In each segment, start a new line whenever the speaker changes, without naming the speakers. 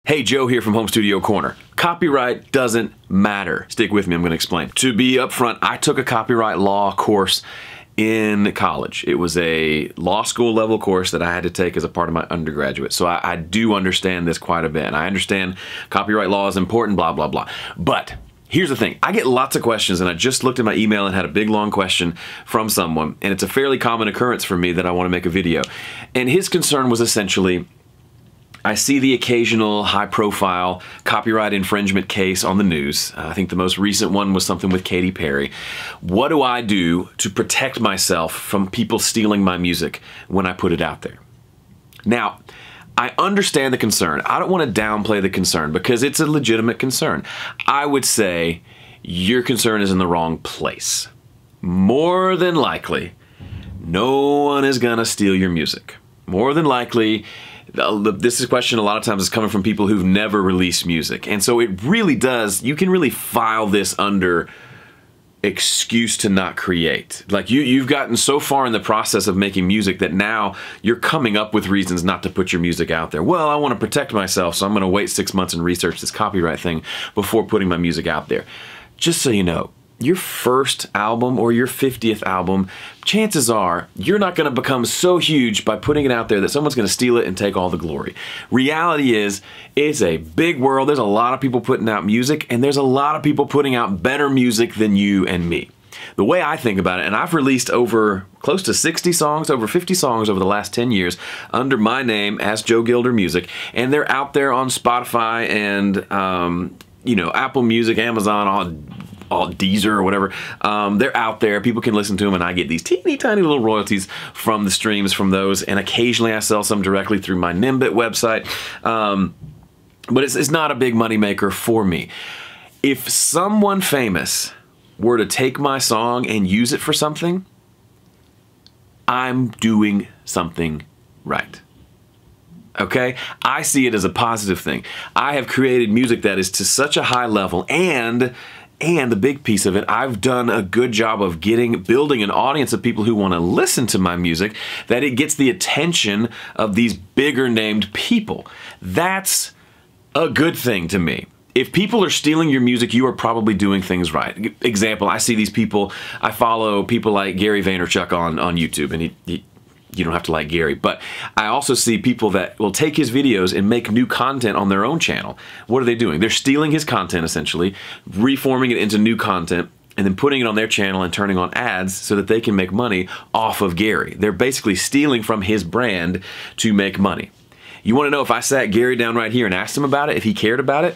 Hey, Joe here from Home Studio Corner. Copyright doesn't matter. Stick with me, I'm going to explain. To be upfront, I took a copyright law course in college. It was a law school level course that I had to take as a part of my undergraduate. So I do understand this quite a bit. And I understand copyright law is important, blah, blah, blah. But here's the thing. I get lots of questions, and I just looked at my email and had a big long question from someone. And it's a fairly common occurrence for me that I want to make a video. And his concern was essentially, I see the occasional high-profile copyright infringement case on the news. I think the most recent one was something with Katy Perry. What do I do to protect myself from people stealing my music when I put it out there? Now, I understand the concern. I don't want to downplay the concern because it's a legitimate concern. I would say your concern is in the wrong place. More than likely, no one is gonna steal your music. More than likely, this is a question a lot of times is coming from people who've never released music. And so it really does, you can really file this under excuse to not create. Like you've gotten so far in the process of making music that now you're coming up with reasons not to put your music out there. Well, I want to protect myself, so I'm going to wait 6 months and research this copyright thing before putting my music out there. Just so you know, your first album or your 50th album, chances are you're not going to become so huge by putting it out there that someone's going to steal it and take all the glory. Reality is, it's a big world. There's a lot of people putting out music, and there's a lot of people putting out better music than you and me. The way I think about it, and I've released over close to 60 songs, over 50 songs over the last 10 years under my name as Joe Gilder Music, and they're out there on Spotify and you know, Apple Music, Amazon, all Deezer or whatever. They're out there. People can listen to them, and I get these teeny tiny little royalties from the streams from those, and occasionally I sell some directly through my Nimbit website. But it's not a big money maker for me. If someone famous were to take my song and use it for something, I'm doing something right. Okay? I see it as a positive thing. I have created music that is to such a high level, and the big piece of it, I've done a good job of building an audience of people who want to listen to my music, that it gets the attention of these bigger named people. That's a good thing to me. If people are stealing your music, you are probably doing things right. Example, I see these people, I follow people like Gary Vaynerchuk on YouTube, and you don't have to like Gary, but I also see people that will take his videos and make new content on their own channel. What are they doing? They're stealing his content, essentially, reforming it into new content, and then putting it on their channel and turning on ads so that they can make money off of Gary. They're basically stealing from his brand to make money. You want to know, if I sat Gary down right here and asked him about it, if he cared about it,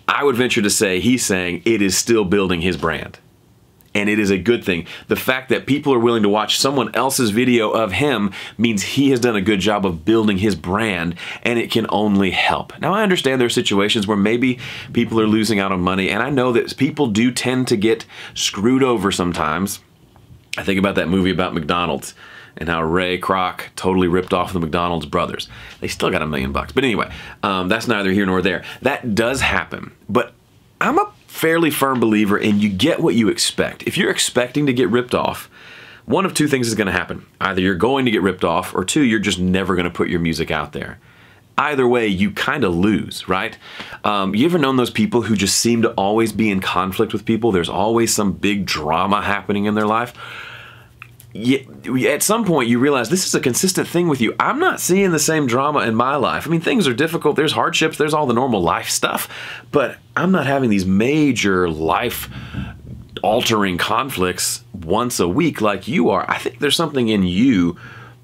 I would venture to say he's saying it is still building his brand. And it is a good thing. The fact that people are willing to watch someone else's video of him means he has done a good job of building his brand, and it can only help. Now, I understand there are situations where maybe people are losing out on money, and I know that people do tend to get screwed over sometimes. I think about that movie about McDonald's and how Ray Kroc totally ripped off the McDonald's brothers. They still got $1 million. But anyway, that's neither here nor there. That does happen. But I'm a fairly firm believer in you get what you expect. If you're expecting to get ripped off, one of two things is going to happen. Either you're going to get ripped off, or two, you're just never going to put your music out there. Either way, you kind of lose, right? You ever known those people who just seem to always be in conflict with people? There's always some big drama happening in their life. At some point you realize this is a consistent thing with you. I'm not seeing the same drama in my life. I mean, things are difficult, there's hardships, there's all the normal life stuff, but I'm not having these major life altering conflicts once a week like you are. I think there's something in you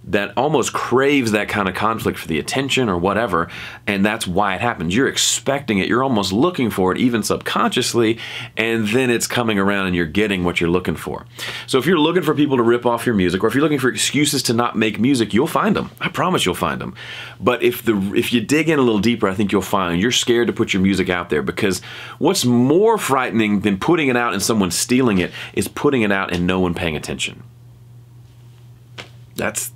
that almost craves that kind of conflict for the attention or whatever, and that's why it happens. You're expecting it, you're almost looking for it, even subconsciously, and then it's coming around and you're getting what you're looking for. So if you're looking for people to rip off your music, or if you're looking for excuses to not make music, you'll find them. I promise you'll find them. But if you dig in a little deeper, I think you'll find you're scared to put your music out there, because what's more frightening than putting it out and someone stealing it is putting it out and no one paying attention. That's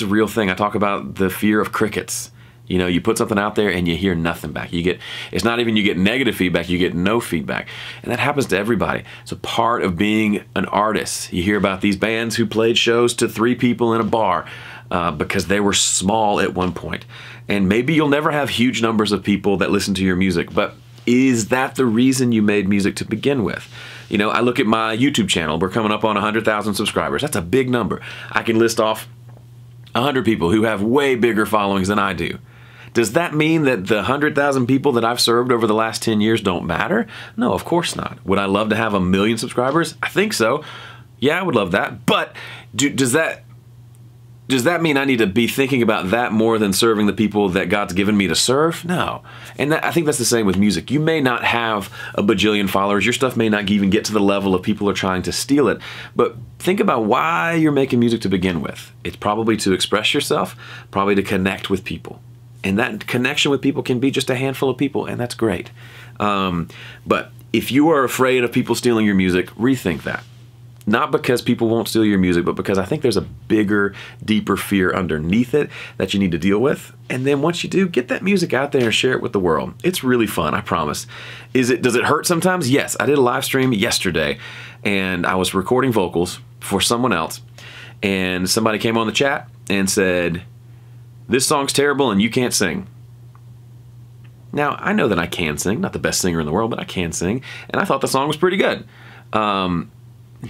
a real thing. I talk about the fear of crickets. You know, you put something out there and you hear nothing back. It's not even you get negative feedback, you get no feedback. And that happens to everybody. It's a part of being an artist. You hear about these bands who played shows to 3 people in a bar. because they were small at one point. And maybe you'll never have huge numbers of people that listen to your music, but is that the reason you made music to begin with? You know, I look at my YouTube channel. We're coming up on 100,000 subscribers. That's a big number. I can list off 100 people who have way bigger followings than I do. Does that mean that the 100,000 people that I've served over the last 10 years don't matter? No, of course not. Would I love to have 1 million subscribers? I think so. Yeah, I would love that. But does that mean I need to be thinking about that more than serving the people that God's given me to serve? No. And I think that's the same with music. You may not have a bajillion followers. Your stuff may not even get to the level of people are trying to steal it. But think about why you're making music to begin with. It's probably to express yourself, probably to connect with people. And that connection with people can be just a handful of people, and that's great. But if you are afraid of people stealing your music, rethink that. Not because people won't steal your music, but because I think there's a bigger, deeper fear underneath it that you need to deal with. And then once you do, get that music out there and share it with the world. It's really fun, I promise. Does it hurt sometimes? Yes. I did a live stream yesterday, and I was recording vocals for someone else, and somebody came on the chat and said, "This song's terrible and you can't sing." Now, I know that I can sing. Not the best singer in the world, but I can sing. And I thought the song was pretty good.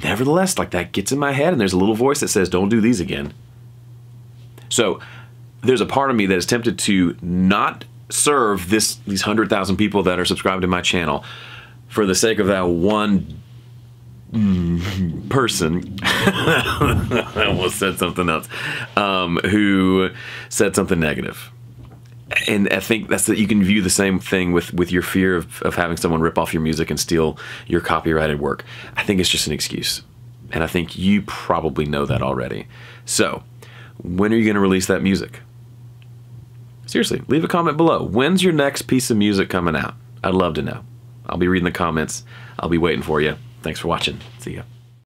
Nevertheless, like, that gets in my head, and there's a little voice that says, "Don't do these again." So there's a part of me that is tempted to not serve these 100,000 people that are subscribed to my channel for the sake of that one person I almost said something else, who said something negative. And I think that's that you can view the same thing with your fear of having someone rip off your music and steal your copyrighted work. I think it's just an excuse. And I think you probably know that already. So, when are you going to release that music? Seriously, leave a comment below. When's your next piece of music coming out? I'd love to know. I'll be reading the comments. I'll be waiting for you. Thanks for watching. See ya.